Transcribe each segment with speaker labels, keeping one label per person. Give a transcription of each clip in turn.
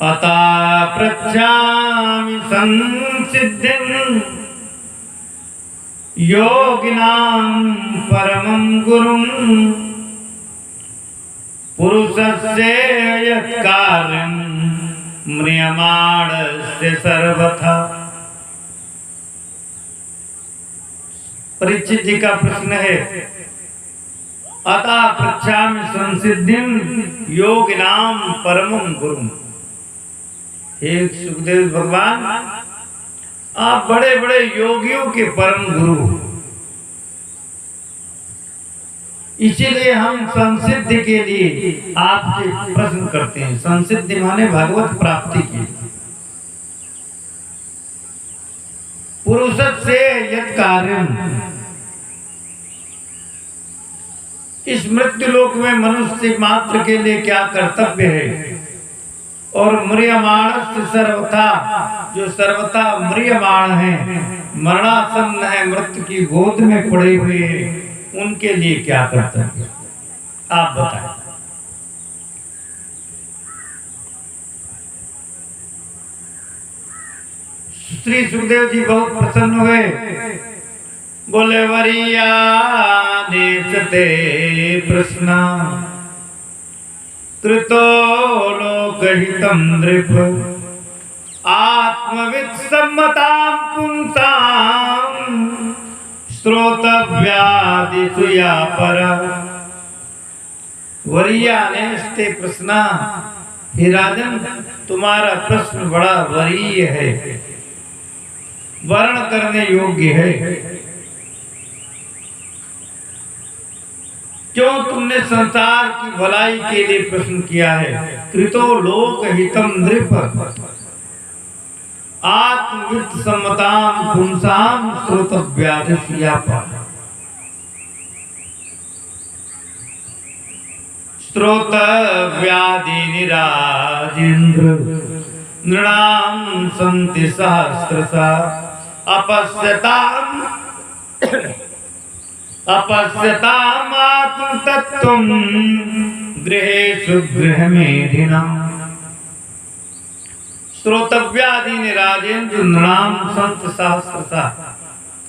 Speaker 1: अता पृच्छामि संसिद्धिं योगिनां परमं गुरुं पुरुषस्य यत् कार्यं म्रियमाणस्य सर्वथा। परीक्षित जी का प्रश्न है, अतः पृच्छामि संसिद्धिं योगिनां परमं गुरुं। हे सुखदेव भगवान, आप बड़े बड़े योगियों के परम गुरु, इसीलिए हम संसिद्धि के लिए आपसे प्रश्न करते हैं। संसिद्धि माने भगवत प्राप्ति की। पुरुषस्य यत् कार्यं, इस मृत्यु लोक में मनुष्य मात्र के लिए क्या कर्तव्य है, और म्रियमाणस्य सर्वथा, जो सर्वथा म्रियमाण है, मरणासन्न है, मृत्यु की गोद में पड़े हुए हैं, उनके लिए क्या कर्तव्य, आप बताएं। श्री सुखदेव जी बहुत प्रसन्न हुए, बोले वरिया देशते प्रश्न कृतो लोकहितं नृप आत्मवित् सम्मतां पुंसां श्रोतव्यादिषु या परा। वरीया नेस्ते प्रश्न, हे राजन, तुम्हारा प्रश्न बड़ा वरीय है, वर्ण करने योग्य है। क्यों तुमने संसार की भलाई के लिए प्रश्न किया है? कृतो लोक हितम नृप आत्मवित् सम्मतां पुंसां श्रोतव्यादिषु या परा। श्रोतव्यादीनि राजेन्द्र नृणां सन्ति सहस्रशः अपश्यताम् आत्मतत्त्वं गृहेषु गृहमेधिनाम्। श्रोतव्यादीनि राजेन्द्र नृणां सन्ति सहस्रशः।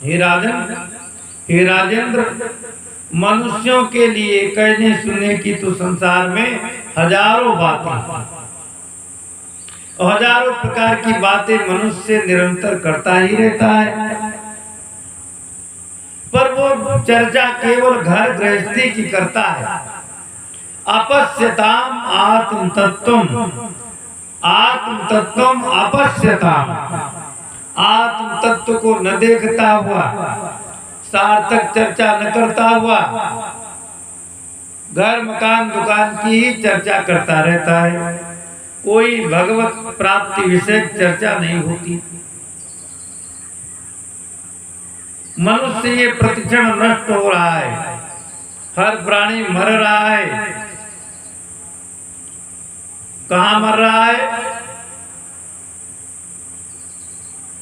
Speaker 1: हे राजेंद्र, मनुष्यों के लिए कहने सुनने की तो संसार में हजारों बातें, हजारों प्रकार की बातें मनुष्य निरंतर करता ही रहता है, पर वो चर्चा केवल घर गृहस्थी की करता है। अपश्यताम आत्मतत्त्वम, आत्मतत्त्वम अपश्यताम, आत्म तत्व को न देखता हुआ, सार्थक चर्चा न करता हुआ, घर मकान दुकान की ही चर्चा करता रहता है। कोई भगवत प्राप्ति विषय चर्चा नहीं होती। मनुष्य ये प्रतिक्षण नष्ट हो रहा है, हर प्राणी मर रहा है। कहाँ मर रहा है?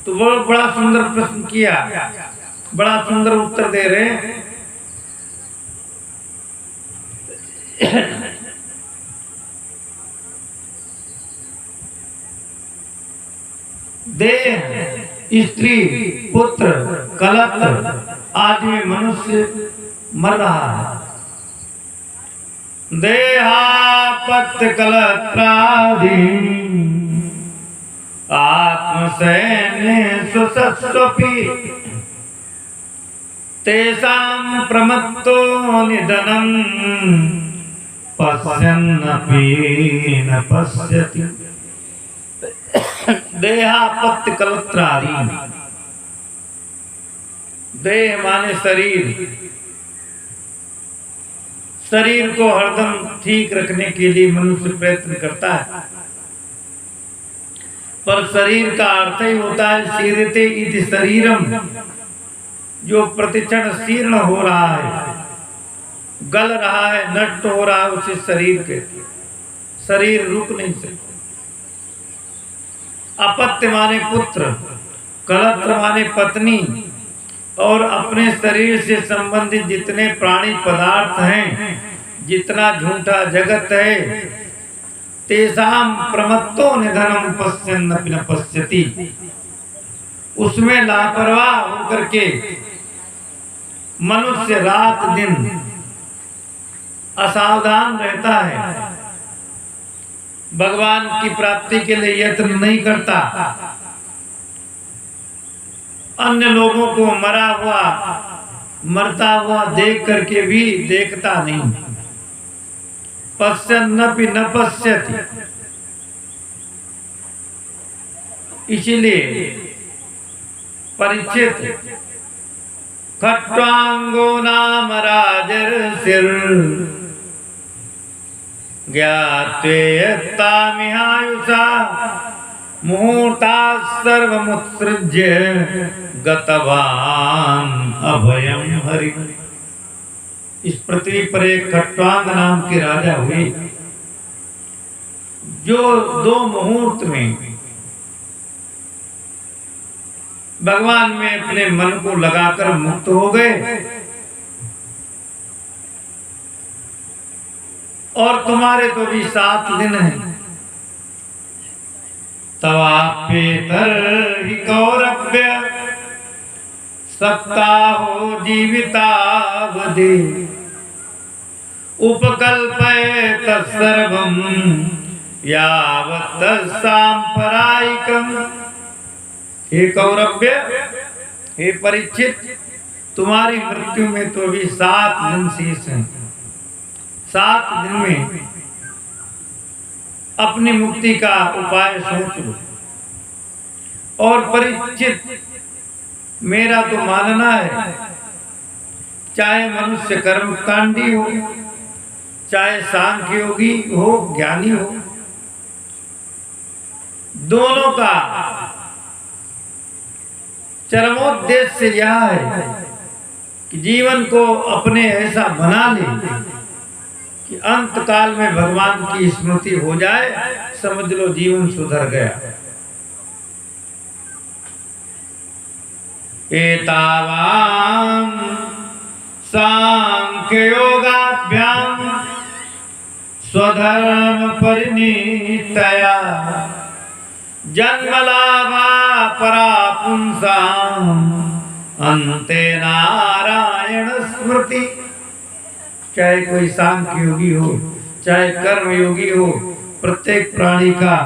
Speaker 1: तो वो बड़ा सुंदर प्रश्न किया, बड़ा सुंदर उत्तर दे रहे हैं। देह, स्त्री, पुत्र, कलत्र आदि में मनुष्य मर रहा है। देहापत्य कलत्रादि आत्मसैन्य सुसस्वपि तेषां प्रमत्तो निधनं पश्यन्नपि न पश्यति। देहापत्य कलत्रादि, देह माने शरीर, शरीर को हरदम ठीक रखने के लिए मनुष्य प्रयत्न करता है, पर शरीर का अर्थ ही होता है शीर्यते इति शरीरम, जो प्रतिक्षण शीर्ण हो रहा है, गल रहा है, नष्ट हो रहा है, उसे शरीर के शरीर रुक नहीं सकते। अपत्य माने पुत्र, कलत्र माने पत्नी, और अपने शरीर से संबंधित जितने प्राणी पदार्थ हैं, जितना झूठा जगत है, तेषाम प्रमत्तो निधनम पश्यन्नपि न पश्यति, उसमें लापरवाह होकर के मनुष्य रात दिन असावधान रहता है, भगवान की प्राप्ति के लिए यत्न नहीं करता, अन्य लोगों को मरा हुआ मरता हुआ देख करके भी देखता नहीं। पश्यन्नपि न पश्यति, इसीलिए परीक्षित खट्वांगो नाम राजर्षिर ज्ञात्वेत्तामिहायुषा मुहूर्ता सर्वमुत्सृज्य गतवान अभयम हरि। इस पृथ्वी पर एक खट्वांग नाम के राजा हुए, जो 2 मुहूर्त में भगवान में अपने मन को लगाकर मुक्त हो गए, और तुम्हारे तो भी 7 दिन हैं। तवाप्येतर हि कौरव्य सप्ताहो जीवितावधि उपकल्पयेत सर्वं यावत् सांपरायिकम्। हे कौरव्य, हे परीक्षित, तुम्हारी मृत्यु में तो भी 7 दिन शेष हैं। 7 दिन में अपनी मुक्ति का उपाय सोच लो। और परीक्षित, मेरा तो मानना है, चाहे मनुष्य कर्मकांडी हो, चाहे सांख्य योगी हो, ज्ञानी हो, दोनों का चरमोद्देश्य यह है कि जीवन को अपने ऐसा बना ले कि अंत काल में भगवान की स्मृति हो जाए, समझ लो जीवन सुधर गया। एतावां सांख्य योगाभ्याम स्वधर्म परिणीतया जन्मलाभा परा पुंसाम अन्ते नारायण स्मृति। चाहे कोई सांख्य योगी हो, चाहे कर्म योगी हो, प्रत्येक प्राणी का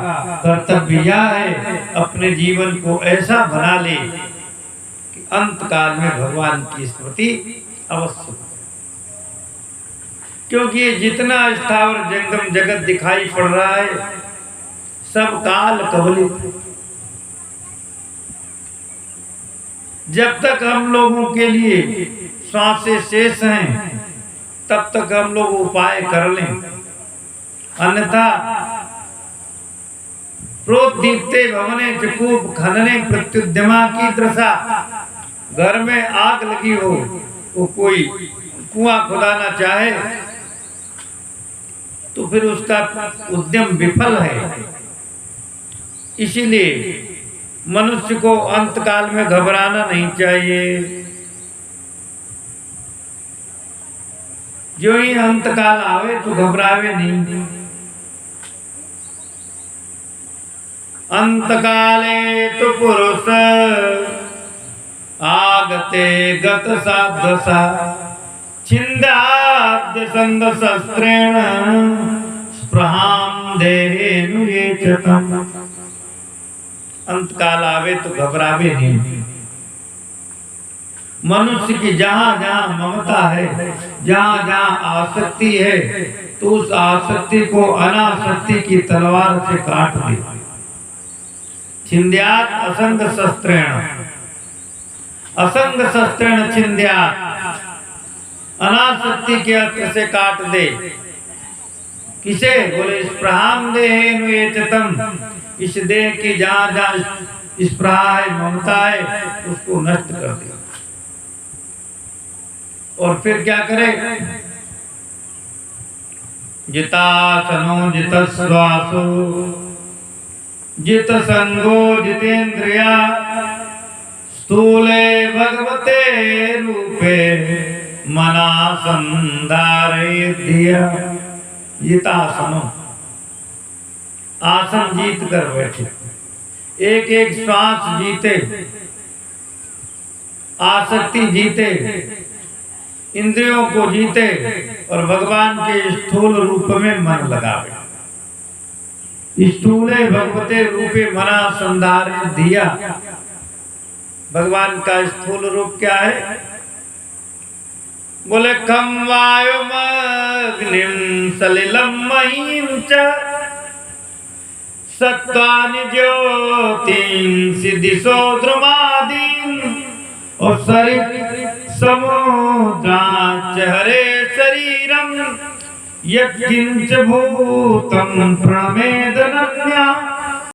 Speaker 1: कर्तव्य यह है अपने जीवन को ऐसा बना ले कि अंत काल में भगवान की स्मृति अवश्य हो। क्योंकि जितना स्थावर जंगम जगत दिखाई पड़ रहा है, सब काल कवलित। जब तक हम लोगों के लिए सांसें शेष हैं, तब तक हम लोग उपाय कर लें, अन्यथा प्रोद्दीप्ते भवने चकूप खनने प्रत्युद्यमा की दृशा। घर में आग लगी हो, वो कोई कुआं खुदाना चाहे तो फिर उसका उद्यम विफल है। इसीलिए मनुष्य को अंत काल में घबराना नहीं चाहिए। जो ही अंत काल आवे तो घबरावे नहीं। अंत काले तो पुरुष आगते गत साधसा छिंदाद्य संग शस्त्रेण स्पृहाम देहेनु ये चतम। अंत काल आवे तो घबरावे नहीं। मनुष्य की जहां जहां ममता है, जहां जहां आसक्ति है, तो उस आसक्ति को अनासक्ति की तलवार से काट दे। छिंद्यात असंग शस्त्रेण, असंग शस्त्रेण छिंद्यात, अनासक्ति के अस्त्र से काट दे। किसे? बोले स्पृहाम देहेनु ये चतम। इस देह की जहां जहां स्पृहा है, ममता है, उसको नष्ट कर दे। और फिर क्या करे? जितासनो जितश्वासो जित संगो जितेन्द्रिया स्थूले भगवते रूपे मना संधारयेद्धिया। जितासनो, आसन जीत कर बैठे, एक एक श्वास जीते, आसक्ति जीते, इंद्रियों को जीते और भगवान के स्थूल रूप में मन लगावे। स्थूले भगवते रूपे मना संधारण दिया। भगवान का स्थूल रूप क्या है? बोले खम वायुमग्निम सलिलम महीम च सत्वानि ज्योतिं सिद्धिसो ध्रुमादीन और सरित समुद्राच हरे शरीरम यत्किंच भूतम प्रणमेदनन्या